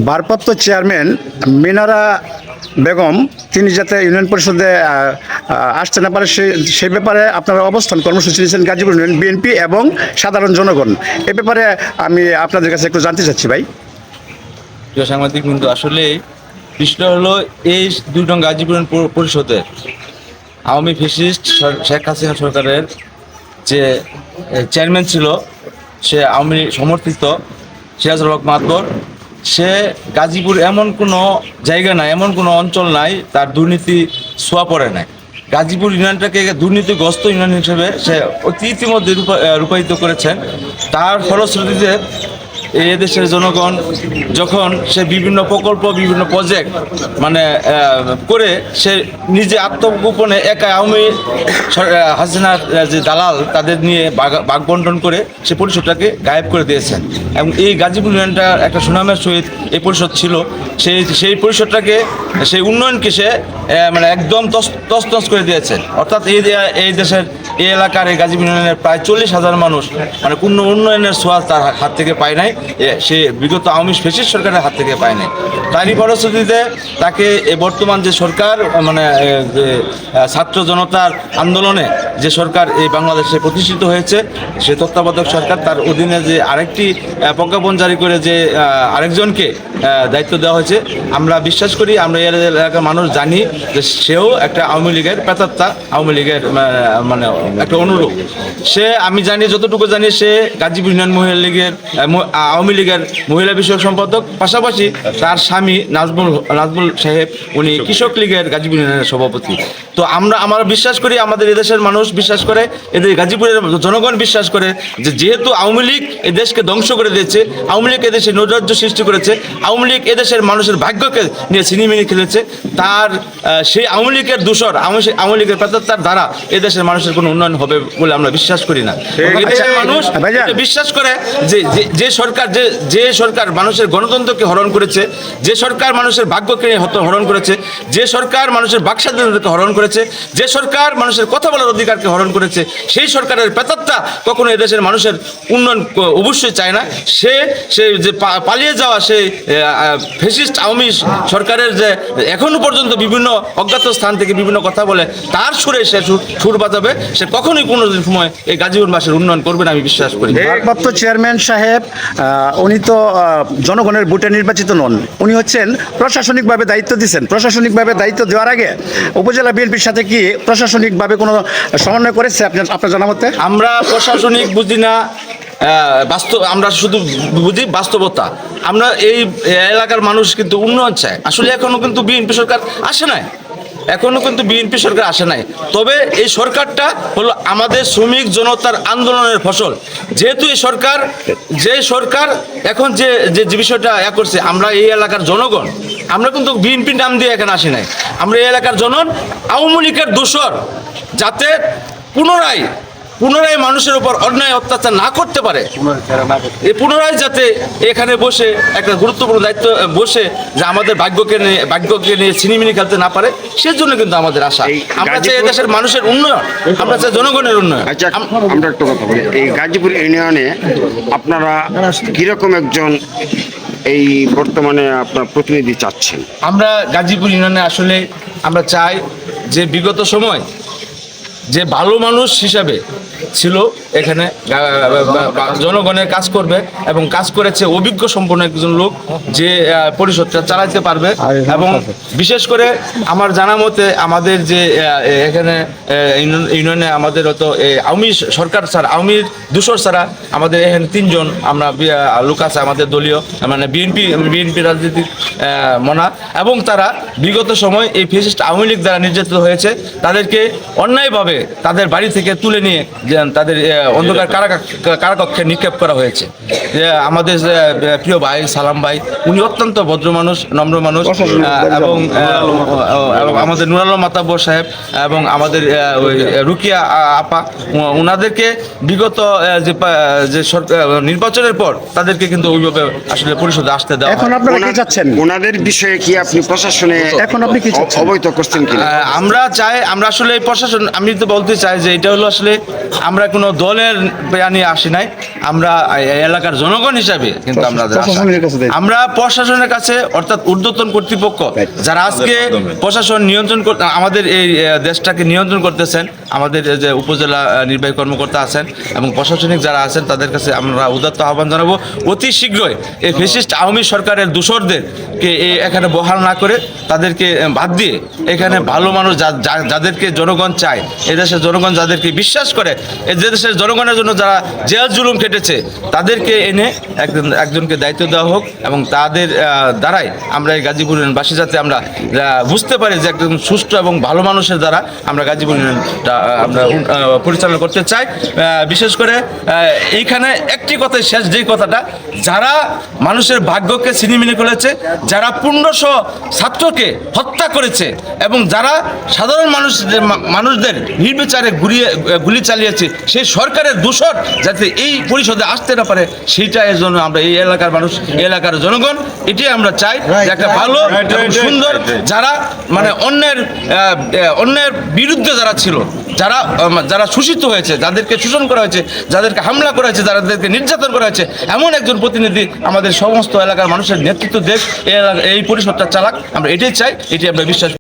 ভারপ্রাপ্ত চেয়ারম্যান মিনারা বেগম তিনি যাতে ইউনিয়ন পরিষদে আসতে না পারে সেই ব্যাপারে আপনারা অবস্থান কর্মসূচি নিয়েছেন গাজীপুর ইউনিয়ন বিএনপি এবং সাধারণ জনগণ। এ ব্যাপারে আমি আপনাদের কাছে একটু জানতে চাচ্ছি ভাই। প্রিয় সাংবাদিক কিন্তু আসলে বিষয়টা হলো এই দুটো গাজীপুর পরিষদে আওয়ামী ফ্যাসিস্ট শেখ হাসিনা সরকারের যে চেয়ারম্যান ছিল, সে আওয়ামী সমর্থিত সিরাজুল হক মাতবর। সে গাজীপুর এমন কোনো জায়গা নাই, এমন কোনো অঞ্চল নাই তার দুর্নীতি ছোঁয়া পড়ে নাই। গাজীপুর ইউনিয়নটাকে দুর্নীতিগ্রস্ত ইউনিয়ন হিসেবে সে ইতিমধ্যে রূপায়িত করেছেন। তার ফলশ্রুতিতে এই দেশের জনগণ যখন সে বিভিন্ন প্রকল্প, বিভিন্ন প্রজেক্ট করে সে নিজে আত্মগোপনে একা আওয়ামী হাসিনার যে দালাল তাদের নিয়ে ভাগ বন্টন করে সে পরিষদটাকে গায়েব করে দিয়েছেন। এবং এই গাজীপুর ইউনিয়নটা একটা সুনামের সহিত এই পরিষদ ছিল। সেই পরিষদটাকে, সেই উন্নয়নকে সে একদম তছনছ করে দিয়েছেন। অর্থাৎ এই দেশের এই এলাকার এই গাজীপুর ইউনিয়নের প্রায় 40,000 মানুষ কোনো উন্নয়নের ছোঁয়া তার হাত থেকে পায় নাই, সে বিগত আওয়ামী ফ্যাসিস্ট সরকারের হাত থেকে পায় নাই। তারই ফলশ্রুতিতে তাকে বর্তমান যে সরকার যে ছাত্র জনতার আন্দোলনে যে সরকার এই বাংলাদেশে প্রতিষ্ঠিত হয়েছে, সে তত্ত্বাবধায়ক সরকার, তার অধীনে যে আরেকটি প্রজ্ঞাপন জারি করে যে আরেকজনকে দায়িত্ব দেওয়া হয়েছে। আমরা বিশ্বাস করি, আমরা এই এলাকার মানুষ জানি যে সেও একটা আওয়ামী লীগের প্রেতাত্মা, আওয়ামী লীগের একটা অনুরূপ। আমি জানি, যতটুকু জানি, সে গাজীপুর ইউনিয়ন মহিলা লীগের আওয়ামী লীগের মহিলা বিষয়ক সম্পাদক, পাশাপাশি তার স্বামী নাজমুল সাহেব উনি কৃষক লীগের গাজীপুর ইউনিয়নের সভাপতি। তো আমরা বিশ্বাস করি, আমাদের এদেশের মানুষ বিশ্বাস করে, এদের গাজীপুরের জনগণ বিশ্বাস করে যে যেহেতু আওয়ামী লীগ এই দেশকে ধ্বংস করে দিয়েছে, আওয়ামী লীগ এদেশে নৈরাজ্য সৃষ্টি করেছে, আওয়ামী লীগ এদেশের মানুষের ভাগ্যকে নিয়ে ছিনিমিনি খেলেছে, তার সেই আওয়ামী লীগের দূষর, আওয়ামী লীগের প্রেতাত্মার দ্বারা এদেশের মানুষের কোনো উন্নয়ন হবে বলে আমরা বিশ্বাস করি না। এদেশের মানুষ বিশ্বাস করে যে সরকার মানুষের গণতন্ত্রকে হরণ করেছে, যে সরকার মানুষের ভাগ্যকে হরণ করেছে, যে সরকার মানুষের বাকস্বাধীনতাকে হরণ করেছে, যে সরকার মানুষের কথা বলার অধিকারকে হরণ করেছে, সেই সরকারের প্রেতাত্মা কখনো এদেশের মানুষের উন্নয়ন অবশ্যই চায় না। সে যে পালিয়ে যাওয়া সেই ফ্যাসিস্ট আওয়ামী সরকারের যে এখনো পর্যন্ত বিভিন্ন অজ্ঞাত স্থান থেকে বিভিন্ন কথা বলে, তার সুরে সে সুর বাজাবে, সে কখনোই কোনো সময় এই গাজীপুরবাসীর উন্নয়ন করবে না আমি বিশ্বাস করি। ভারপ্রাপ্ত চেয়ারম্যান সাহেব উনি তো জনগণের ভোটে নির্বাচিত নন, উনি হচ্ছেন প্রশাসনিকভাবে দায়িত্ব দিচ্ছেন। প্রশাসনিকভাবে দায়িত্ব দেওয়ার আগে উপজেলা বিএনপির সাথে কি প্রশাসনিকভাবে কোনো সমন্বয় করেছে আপনার জানা মতে? আমরা প্রশাসনিক বুঝি না, আমরা শুধু বুঝি বাস্তবতা। আমরা এই এলাকার মানুষ কিন্তু উন্নয়ন চায়। আসলে এখনো কিন্তু বিএনপি সরকার আসে নাই, তবে এই সরকারটা হলো আমাদের শ্রমিক জনতার আন্দোলনের ফসল। যেহেতু এই সরকার এখন যে বিষয়টা করছে, আমরা এই এলাকার জনগণ, আমরা কিন্তু বিএনপির নাম দিয়ে এখানে আসি নাই। আমরা এই এলাকার জনগণ আওয়ামী লীগের দোসর যাতে পুনরায় মানুষের উপর অন্যায় অত্যাচার না করতে পারে, পুনরায় যাতে এখানে বসে একটা গুরুত্বপূর্ণ দায়িত্ব বসে যে আমাদের ভাগ্যকে নিয়ে ছিনিমিনি খেলতে না পারে, সেজন্য কিন্তু আমাদের আশা। আমরা চাই এদেশের মানুষের উন্নয়ন, আমরা চাই জনগণের উন্নয়ন। আচ্ছা, আমরা একটা কথা বলি, এই গাজীপুর ইউনিয়নে আপনারা কিরকম একজন এই বর্তমানে আপনার প্রতিনিধি চাচ্ছেন? আমরা গাজীপুর ইউনিয়নে আসলে আমরা চাই যে বিগত সময় যে ভালো মানুষ হিসাবে ছিল এখানে জনগণের কাজ করবে এবং কাজ করেছে, অভিজ্ঞ সম্পন্ন একজন লোক যে পরিষদটা চালাতে পারবে। এবং বিশেষ করে আমার জানা মতে আমাদের যে এখানে ইউনিয়নে আমাদের হয়তো আওয়ামী সরকার ছাড়া, আওয়ামীর দূষর ছাড়া আমাদের এখানে 3 জন আমরা লোক আছে আমাদের দলীয়, বিএনপি রাজনীতির মনা, এবং তারা বিগত সময় এই ফ্যাসিস্ট আওয়ামী লীগ দ্বারা নির্যাতিত হয়েছে। তাদেরকে অন্যায়ভাবে তাদের বাড়ি থেকে তুলে নিয়ে তাদের অন্ধকার কারাকক্ষে নিক্ষেপ করা হয়েছে। আমাদের প্রিয় ভাই সালাম ভাই, উনি অত্যন্ত ভদ্র মানুষ, নম্র মানুষ, এবং আমাদের নুর আলম মাতাব্বর সাহেব এবং আমাদের রুকিয়া আপা, ওনাদেরকে বিগত যে নির্বাচনের পর তাদেরকে কিন্তু ওইভাবে আসলে পরিষদে আসতে দেওয়া। এখন আপনারা কি চাচ্ছেন? ওনাদের বিষয়ে কি আপনি প্রশাসনে এখন আপনি কি চাচ্ছেন? অবহিত করছেন কি? আমরা চাই, আমরা আসলে প্রশাসন, আমি প্রেক্ষিতে বলতে চাই যে এটা হলো আসলে আমরা কোনো দলের নিয়ে আসি নাই, আমরা এই এলাকার জনগণ হিসাবে কিন্তু আমরা প্রশাসনের কাছে দায়িত্ব। আমরা প্রশাসনের কাছে অর্থাৎ ঊর্ধ্বতন কর্তৃপক্ষ যারা আজকে প্রশাসন নিয়ন্ত্রণ আমাদের এই দেশটাকে নিয়ন্ত্রণ করতেছেন, আমাদের যে উপজেলা নির্বাহী কর্মকর্তা আছেন এবং প্রশাসনিক যারা আছেন তাদের কাছে আমরা উদাত্ত আহ্বান জানাবো অতি শীঘ্রই এই ফ্যাসিস্ট আওয়ামী সরকারের দূষরদেরকে এখানে বহাল না করে তাদেরকে বাদ দিয়ে এখানে ভালো মানুষ যাদেরকে জনগণ চায়, এদেশের জনগণ যাদেরকে বিশ্বাস করে, এই দেশের জনগণের জন্য যারা জেল জুলুম খেটেছে তাদেরকে এনে একজনকে দায়িত্ব দেওয়া হোক এবং তাদের দ্বারাই আমরা এই গাজীপুর ইউনিয়নবাসী যাতে আমরা বুঝতে পারি যে একজন সুষ্ঠু এবং ভালো মানুষের দ্বারা আমরা গাজীপুর ইউনিয়নটা আমরা পরিচালনা করতে চাই। বিশেষ করে এইখানে একটি কথাই শেষ, যেই কথাটা যারা মানুষের ভাগ্যকে ছিনিমিনি করেছে, যারা 1500 ছাত্রকে হত্যা করেছে এবং যারা সাধারণ মানুষদের নির্বিচারে গুলি চালিয়েছে, সেই সরকারের দূষর যাতে এই পরিষদে আসতে না পারে সেইটা এর জন্য আমরা এই এলাকার মানুষ, এই এলাকার জনগণ এটাই আমরা চাই যে একটা ভালো এবং সুন্দর যারা মানে অন্যের বিরুদ্ধে যারা ছিল, যারা শোষিত হয়েছে, যাদেরকে শোষণ করা হয়েছে, যাদেরকে হামলা করা হয়েছে, যাদেরকে নির্যাতন করা হয়েছে, এমন একজন প্রতিনিধি আমাদের সমস্ত এলাকার মানুষের নেতৃত্ব দেখ এই পরিষদটা চালাক, আমরা এটাই চাই, এটাই আমরা বিশ্বাস